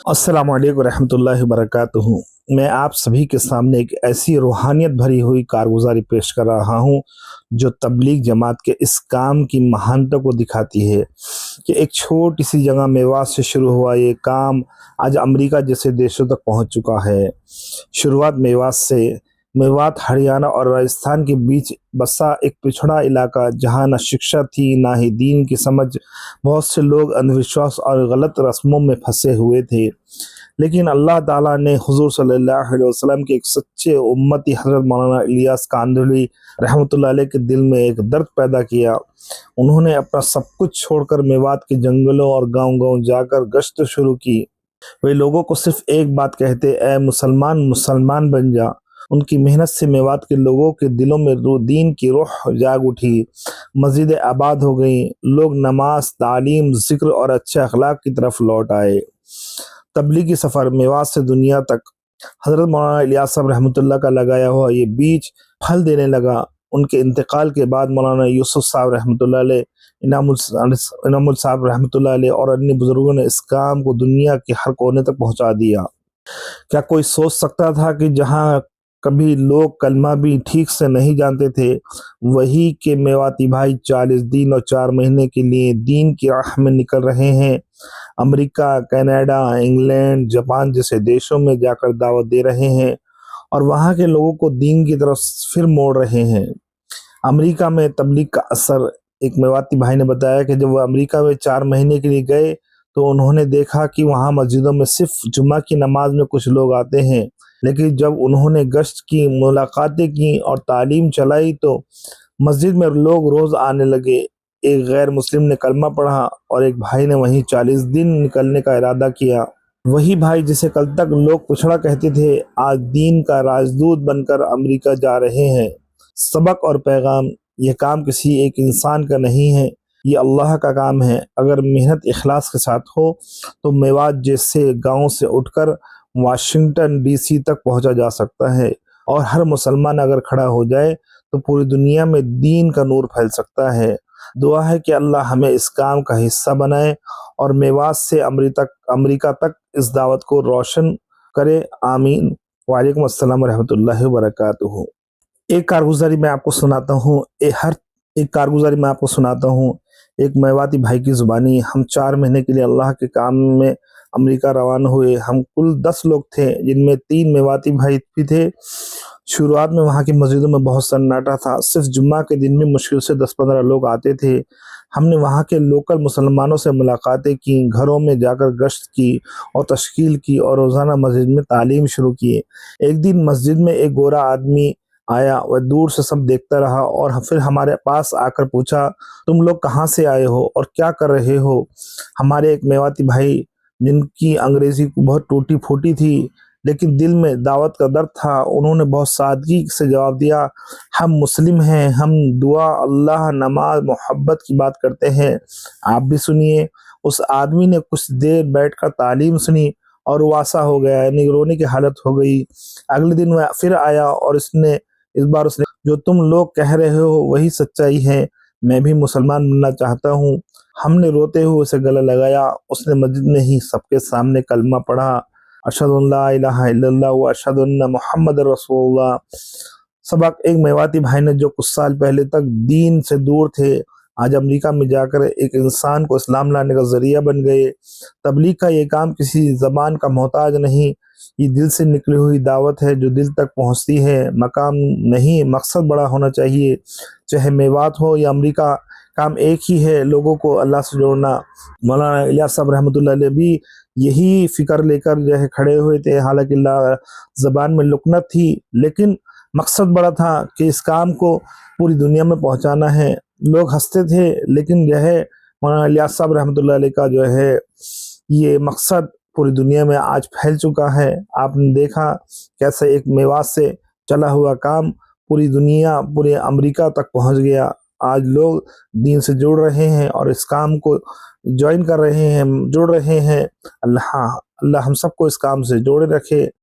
अस्सलाम वालेकुम रहमतुल्लाहि वबरकातुहू। मैं आप सभी के सामने एक ऐसी रूहानियत भरी हुई कारगुजारी पेश कर रहा हूँ जो तबलीग जमात के इस काम की महानता को दिखाती है कि एक छोटी सी जगह मेवात से शुरू हुआ ये काम आज अमेरिका जैसे देशों तक पहुँच चुका है। शुरुआत मेवात से। मेवात हरियाणा और राजस्थान के बीच बसा एक पिछड़ा इलाका जहाँ न शिक्षा थी ना ही दीन की समझ। बहुत से लोग अंधविश्वास और गलत रस्मों में फंसे हुए थे, लेकिन अल्लाह ताला ने हुजूर सल्लल्लाहु अलैहि वसल्लम के एक सच्चे उम्मती हज़रत मौलाना इलियास कांदहली रहमतुल्लाह अलैह के दिल में एक दर्द पैदा किया। उन्होंने अपना सब कुछ छोड़कर मेवात के जंगलों और गांव-गांव जाकर गश्त शुरू की। वे लोगों को सिर्फ एक बात कहते, ए मुसलमान मुसलमान बन जा। उनकी मेहनत से मेवात के लोगों के दिलों में दीन की रूह जाग उठी। मस्जिदें आबाद हो गईं, लोग नमाज, तालीम, जिक्र और अच्छे अखलाक की तरफ लौट आए। तबलीगी सफ़र मेवात से दुनिया तक हज़रत मौलाना इलियास साहब रहमतुल्लाह का लगाया हुआ ये बीज फल देने लगा। उनके इंतकाल के बाद मौलाना यूसुफ साहब रहमतुल्लाह अलैह, इनामुल साहब रहमतुल्लाह अलैह और अन्य बुजुर्गों ने इस काम को दुनिया के हर कोने तक पहुंचा दिया। क्या कोई सोच सकता था कि जहां कभी लोग कलमा भी ठीक से नहीं जानते थे, वही के मेवाती भाई 40 दिन और 4 महीने के लिए दीन की राह में निकल रहे हैं। अमेरिका, कनाडा, इंग्लैंड, जापान जैसे देशों में जाकर दावत दे रहे हैं और वहाँ के लोगों को दीन की तरफ फिर मोड़ रहे हैं। अमेरिका में तबलीग का असर। एक मेवाती भाई ने बताया कि जब वो अमेरिका में 4 महीने के लिए गए तो उन्होंने देखा कि वहाँ मस्जिदों में सिर्फ जुम्मा की नमाज में कुछ लोग आते हैं, लेकिन जब उन्होंने गश्त की, मुलाकातें की और तालीम चलाई तो मस्जिद में लोग रोज़ आने लगे। एक गैर मुस्लिम ने कलमा पढ़ा और एक भाई ने वहीं 40 दिन निकलने का इरादा किया। वही भाई जिसे कल तक लोग पिछड़ा कहते थे, आज दीन का राजदूत बनकर अमेरिका जा रहे हैं। सबक और पैगाम। यह काम किसी एक इंसान का नहीं है, ये अल्लाह का काम है। अगर मेहनत इखलास के साथ हो तो मेवात जैसे गांव से उठकर वाशिंगटन डीसी तक पहुंचा जा सकता है, और हर मुसलमान अगर खड़ा हो जाए तो पूरी दुनिया में दीन का नूर फैल सकता है। दुआ है कि अल्लाह हमें इस काम का हिस्सा बनाए और मेवात से अमेरिका तक इस दावत को रोशन करे। आमीन। वालेकुम अस्सलाम व रहमतुल्लाहि व बरकातुहू। एक कारगुजारी मैं आपको सुनाता हूँ। एक कारगुजारी मैं आपको सुनाता हूँ एक मेवाती भाई की जुबानी। हम 4 महीने के लिए अल्लाह के काम में अमेरिका रवाना हुए। हम कुल 10 लोग थे, जिनमें 3 मेवाती भाई भी थे। शुरुआत में वहाँ की मस्जिदों में बहुत सन्नाटा था, सिर्फ जुम्मा के दिन में मुश्किल से 10-15 लोग आते थे। हमने वहाँ के लोकल मुसलमानों से मुलाकातें की, घरों में जाकर गश्त की और तश्कील की और रोज़ाना मस्जिद में तालीम शुरू की। एक दिन मस्जिद में एक गोरा आदमी आया, वह दूर से सब देखता रहा और फिर हमारे पास आकर पूछा, तुम लोग कहाँ से आए हो और क्या कर रहे हो? हमारे एक मेवाती भाई, जिनकी अंग्रेजी बहुत टूटी फूटी थी लेकिन दिल में दावत का दर्द था, उन्होंने बहुत सादगी से जवाब दिया, हम मुस्लिम हैं, हम दुआ, अल्लाह, नमाज, मोहब्बत की बात करते हैं, आप भी सुनिए। उस आदमी ने कुछ देर बैठकर तालीम सुनी और वासा हो गया, यानी रोने की हालत हो गई। अगले दिन वह फिर आया और इस बार उसने, जो तुम लोग कह रहे हो वही सच्चाई है, मैं भी मुसलमान बनना चाहता हूँ। हमने रोते हुए उसे गला लगाया। उसने मस्जिद में ही सबके सामने कलमा पढ़ा, अशहदु अल्ला इलाहा इल्लल्लाह व अशहदु अन्ना मुहम्मदुर रसूलुल्लाह। सबक। एक मेवाती भाई ने जो कुछ साल पहले तक दीन से दूर थे, आज अमेरिका में जाकर एक इंसान को इस्लाम लाने का जरिया बन गए। तबलीग का ये काम किसी जबान का मोहताज नहीं, ये दिल से निकली हुई दावत है जो दिल तक पहुंचती है। मकाम नहीं, मकसद बड़ा होना चाहिए। चाहे मेवात हो या अमेरिका, काम एक ही है, लोगों को अल्लाह से जोड़ना। मौलाना इलियास साहब रहमतुल्लाह अलैह भी यही फिक्र लेकर जो है खड़े हुए थे। हालांकि जबान में लुकनत थी, लेकिन मकसद बड़ा था कि इस काम को पूरी दुनिया में पहुंचाना है। लोग हंसते थे, लेकिन जो है मौलाना इलियास साहब रहमतुल्लाह अलैह का जो है ये मकसद पूरी दुनिया में आज फैल चुका है। आपने देखा कैसे एक मेवात से चला हुआ काम पूरी दुनिया, पूरे अमेरिका तक पहुंच गया। आज लोग दीन से जुड़ रहे हैं और इस काम को ज्वाइन कर रहे हैं, जुड़ रहे हैं। अल्लाह अल्लाह हम सबको इस काम से जोड़े रखे।